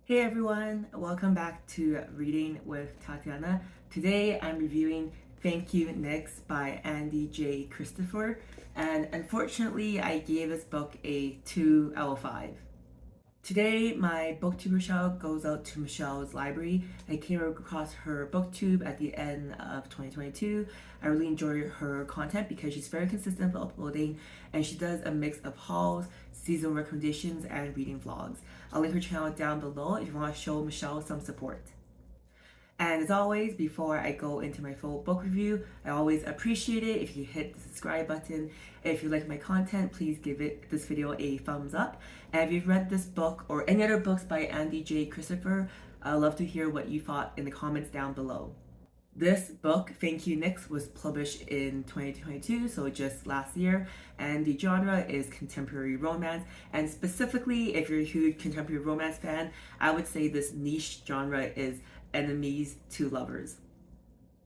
Hey everyone, welcome back to Reading with Tatiana. Today I'm reviewing Thank You Next by Andie J. Christopher, and unfortunately I gave this book a 2 out of 5. Today, my Booktuber Shoutout goes out to Michelle's library. I came across her booktube at the end of 2022. I really enjoy her content because she's very consistent with uploading and she does a mix of hauls, seasonal recommendations, and reading vlogs. I'll link her channel down below if you want to show Michelle some support. And as always, before I go into my full book review, I always appreciate it if you hit the subscribe button. If you like my content, please give this video a thumbs up. And if you've read this book or any other books by Andie J. Christopher, I'd love to hear what you thought in the comments down below. This book, Thank You Next, was published in 2022, so just last year, and the genre is contemporary romance. And specifically, if you're a huge contemporary romance fan, I would say this niche genre is enemies to lovers.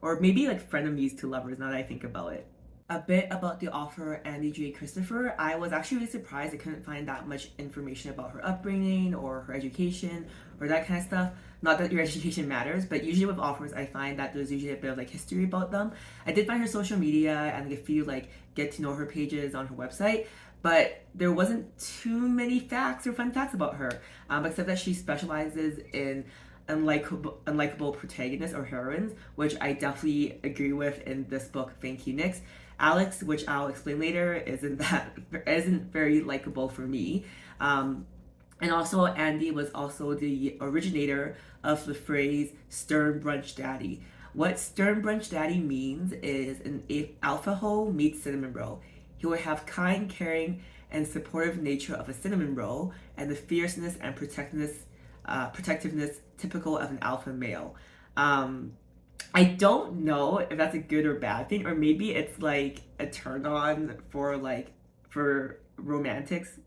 Or maybe like frenemies to lovers, now that I think about it. A bit about the author Andie J. Christopher. I was actually really surprised I couldn't find that much information about her upbringing or her education or that kind of stuff. Not that your education matters, but usually with authors I find that there's usually a bit of like history about them. I did find her social media and like a few like get to know her pages on her website, but there wasn't too many facts or fun facts about her, except that she specializes in unlikable protagonists or heroines, which I definitely agree with in this book, Thank You Next. Alex, which I'll explain later, isn't very likable for me. And also, Andie was also the originator of the phrase "Stern Brunch Daddy." What Stern Brunch Daddy means is an alpha hoe meets cinnamon roll. He will have kind, caring, and supportive nature of a cinnamon roll, and the fierceness and protectiveness typical of an alpha male. I don't know if that's a good or bad thing, or maybe it's like a turn on for romantics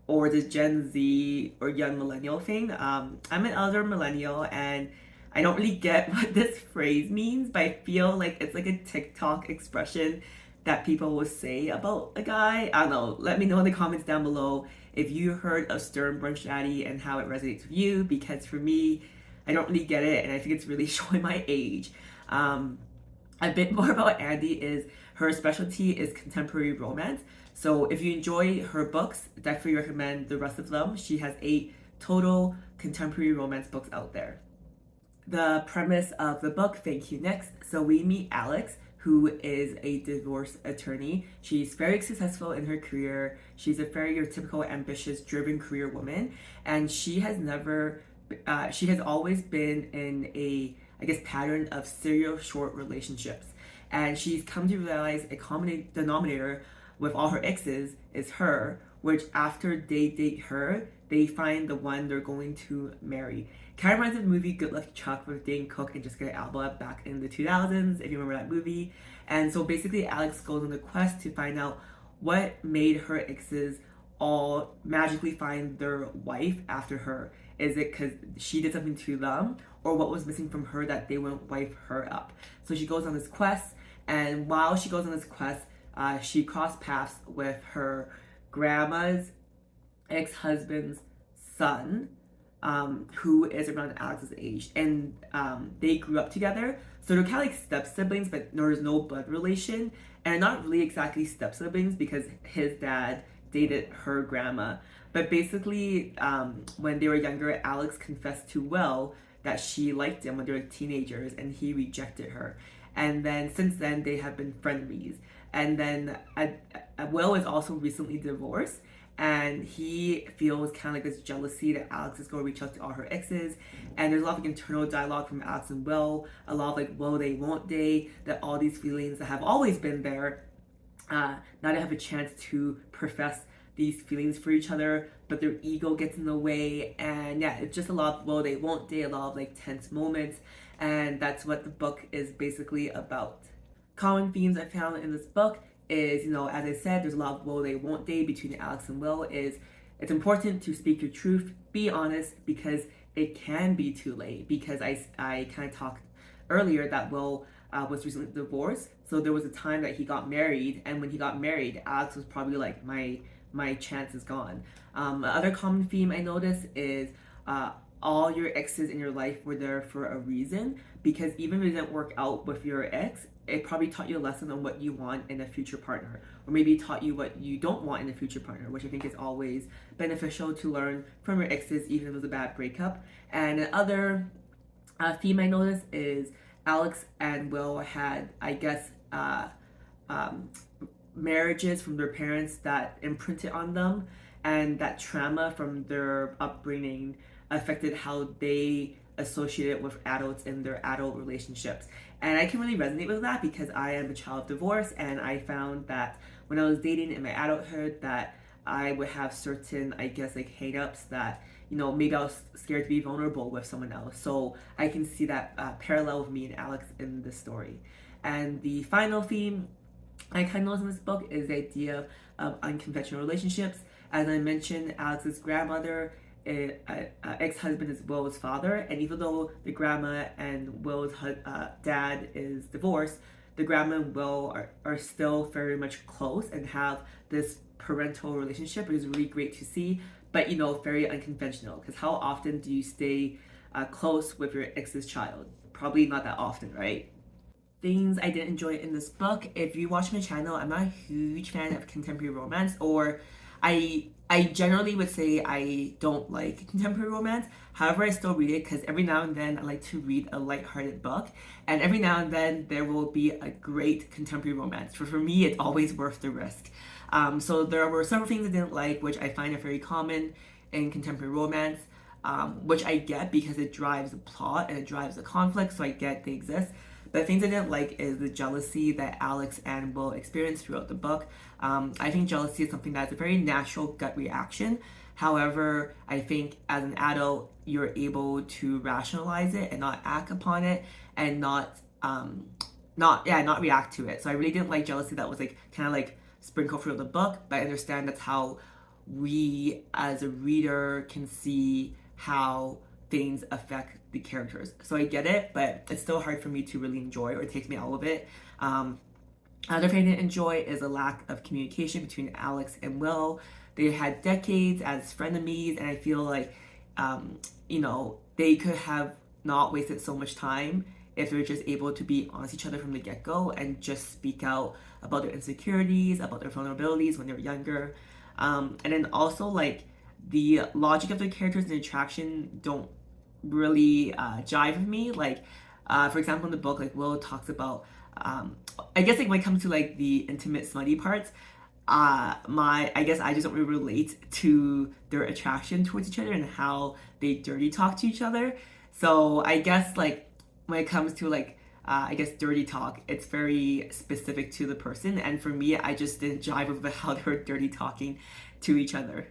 or the Gen Z or young millennial thing. I'm an elder millennial and I don't really get what this phrase means, but I feel like it's like a TikTok expression that people will say about a guy. I don't know. Let me know in the comments down below if you heard of Stern Brunch Daddy and how it resonates with you, because for me, I don't really get it and I think it's really showing my age. A bit more about Andie is her specialty is contemporary romance. So if you enjoy her books, definitely recommend the rest of them. She has 8 total contemporary romance books out there. The premise of the book, Thank You Next. So we meet Alex, who is a divorce attorney. She's very successful in her career. She's a very typical, ambitious, driven career woman, and she has always been in a, I guess, pattern of serial short relationships. And she's come to realize a common denominator with all her exes is her, which after they date her, they find the one they're going to marry. Kind of reminds of the movie Good Luck Chuck with Dane Cook and Jessica Alba back in the 2000s, if you remember that movie. And so basically Alex goes on a quest to find out what made her exes all magically find their wife after her. Is it because she did something to them, or what was missing from her that they wouldn't wife her up? So she goes on this quest, and while she goes on this quest, she crossed paths with her grandma's ex-husband's son, who is around Alex's age, and they grew up together. So they're kind of like step siblings, but there's no blood relation, and not really exactly step siblings because his dad dated her grandma. But basically, when they were younger, Alex confessed to Will that she liked him when they were teenagers, and he rejected her. And then since then, they have been frenemies. And then Will is also recently divorced, and he feels kind of like this jealousy that Alex is going to reach out to all her exes. And there's a lot of internal dialogue from Alex and Will, a lot of like will they, won't they, that all these feelings that have always been there, now they have a chance to profess these feelings for each other, but their ego gets in the way. And yeah, it's just a lot of will they, won't they, a lot of like tense moments, and that's what the book is basically about. Common themes I found in this book is, as I said, there's a lot of will they, won't they between Alex and Will. It's important to speak your truth, be honest, because it can be too late. Because I kind of talked earlier that Will was recently divorced, so there was a time that he got married, and when he got married, Alex was probably like, my chance is gone. Other common theme I noticed is all your exes in your life were there for a reason, because even if it didn't work out with your ex, it probably taught you a lesson on what you want in a future partner, or maybe taught you what you don't want in a future partner, which I think is always beneficial to learn from your exes, even if it was a bad breakup. And another theme I noticed is Alex and Will had, I guess, um, marriages from their parents that imprinted on them, and that trauma from their upbringing affected how they associated with adults in their adult relationships. And I can really resonate with that because I am a child of divorce, and I found that when I was dating in my adulthood that I would have certain, I guess, like hang-ups that, maybe I was scared to be vulnerable with someone else. So I can see that parallel with me and Alex in this story. And the final theme I kind of noticed in this book is the idea of unconventional relationships. As I mentioned, Alex's grandmother, ex-husband is Will's father, and even though the grandma and Will's dad is divorced, the grandma and Will are still very much close and have this parental relationship, which is really great to see, but very unconventional, because how often do you stay close with your ex's child? Probably not that often, right? Things I didn't enjoy in this book. If you watch my channel, I'm not a huge fan of contemporary romance, or I generally would say I don't like contemporary romance. However, I still read it because every now and then I like to read a lighthearted book, and every now and then there will be a great contemporary romance. For me, it's always worth the risk. So there were several things I didn't like, which I find are very common in contemporary romance, which I get because it drives the plot and it drives the conflict, so I get they exist. The things I didn't like is the jealousy that Alex and Will experience throughout the book. I think jealousy is something that's a very natural gut reaction. However, I think as an adult, you're able to rationalize it and not act upon it, and not react to it. So I really didn't like jealousy that was like kind of like sprinkled throughout the book, but I understand that's how we as a reader can see how things affect the characters. So I get it, but it's still hard for me to really enjoy, or it takes me out of it. Another thing I didn't enjoy is a lack of communication between Alex and Will. They had decades as frenemies, and I feel like, they could have not wasted so much time if they were just able to be honest with each other from the get-go and just speak out about their insecurities, about their vulnerabilities when they were younger. And then also, like, the logic of the characters and the attraction don't really jive with me. Like, for example, in the book, like, Will talks about, I guess, like, when it comes to like the intimate smutty parts, I guess I just don't really relate to their attraction towards each other and how they dirty talk to each other. So I guess, like, when it comes to like I guess dirty talk, it's very specific to the person, and for me, I just didn't jive with how they were dirty talking to each other.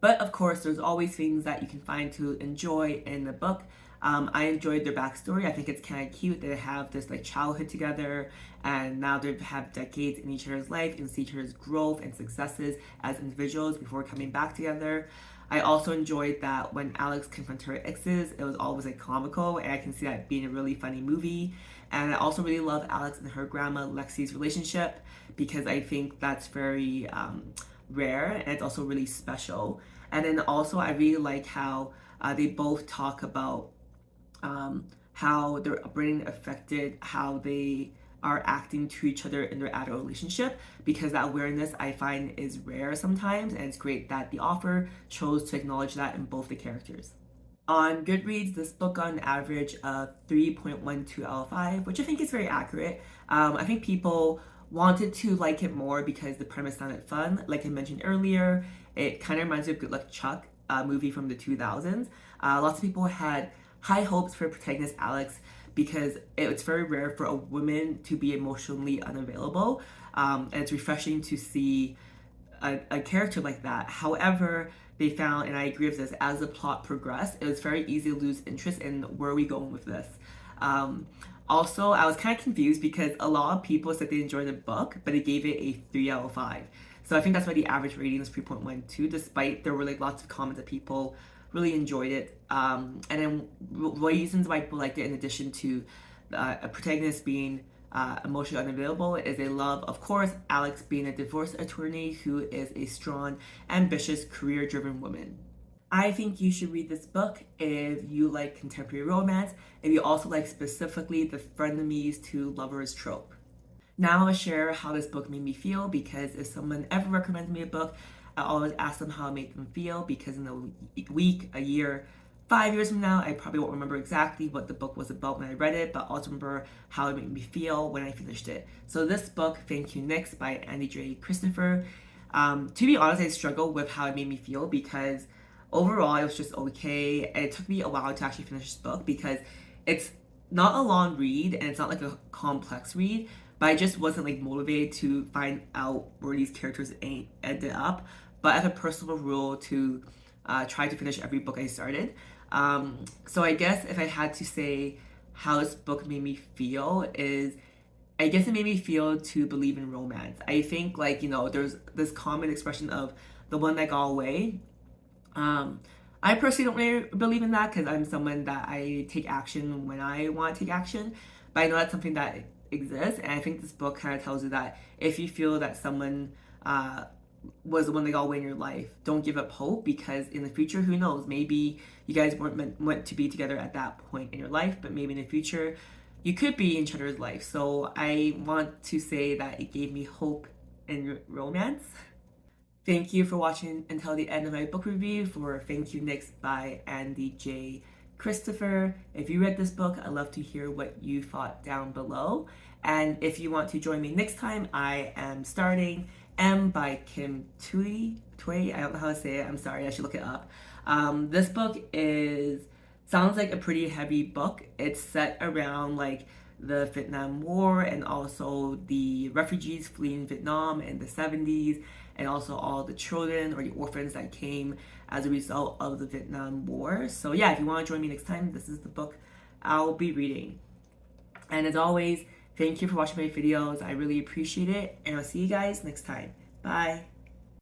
But of course, there's always things that you can find to enjoy in the book. I enjoyed their backstory. I think it's kind of cute. They have this like childhood together, and now they have decades in each other's life and see each other's growth and successes as individuals before coming back together. I also enjoyed that when Alex confronted her exes, it was always like comical, and I can see that being a really funny movie. And I also really love Alex and her grandma Lexi's relationship, because I think that's very rare, and it's also really special. And then also I really like how they both talk about how their upbringing affected how they are acting to each other in their adult relationship, because that awareness I find is rare sometimes, and it's great that the author chose to acknowledge that in both the characters. On Goodreads, this book got an average of 3.12 out of 5, which I think is very accurate. I think people wanted to like it more because the premise sounded fun. Like I mentioned earlier, it kind of reminds me of Good Luck Chuck, a movie from the 2000s. Lots of people had high hopes for protagonist Alex because it's very rare for a woman to be emotionally unavailable, and it's refreshing to see a character like that. However, they found, and I agree with this, as the plot progressed, it was very easy to lose interest in where are we going with this. Also, I was kind of confused because a lot of people said they enjoyed the book, but they gave it a 3 out of 5. So I think that's why the average rating is 3.12, despite there were like lots of comments that people really enjoyed it. And then reasons why people liked it, in addition to a protagonist being emotionally unavailable, is they love, of course, Alex being a divorce attorney who is a strong, ambitious, career-driven woman. I think you should read this book if you like contemporary romance, if you also like specifically the frenemies to lovers trope. Now I'll share how this book made me feel, because if someone ever recommends me a book, I always ask them how it made them feel, because in a week, a year, 5 years from now, I probably won't remember exactly what the book was about when I read it, but also remember how it made me feel when I finished it. So this book, Thank You Next by Andie J. Christopher. To be honest, I struggled with how it made me feel, because overall it was just okay, and it took me a while to actually finish this book because it's not a long read and it's not like a complex read, but I just wasn't like motivated to find out where these characters ended up. But as a personal rule, to try to finish every book I started. So I guess if I had to say how this book made me feel is, I guess it made me feel to believe in romance. I think, like, there's this common expression of the one that got away. I personally don't really believe in that, because I'm someone that I take action when I want to take action. But I know that's something that exists, and I think this book kind of tells you that if you feel that someone was the one that got away in your life, don't give up hope, because in the future, who knows? Maybe you guys weren't meant to be together at that point in your life, but maybe in the future you could be in each other's life. So I want to say that it gave me hope in romance. Thank you for watching until the end of my book review for Thank You Next by Andie J. Christopher. If you read this book, I'd love to hear what you thought down below. And if you want to join me next time, I am starting M by Kim Thúy. I don't know how to say it. I'm sorry. I should look it up. This book sounds like a pretty heavy book. It's set around like the Vietnam War, and also the refugees fleeing Vietnam in the 70s, and also all the children or the orphans that came as a result of the Vietnam War. So yeah, if you want to join me next time, this is the book I'll be reading. And as always, thank you for watching my videos. I really appreciate it, and I'll see you guys next time. Bye.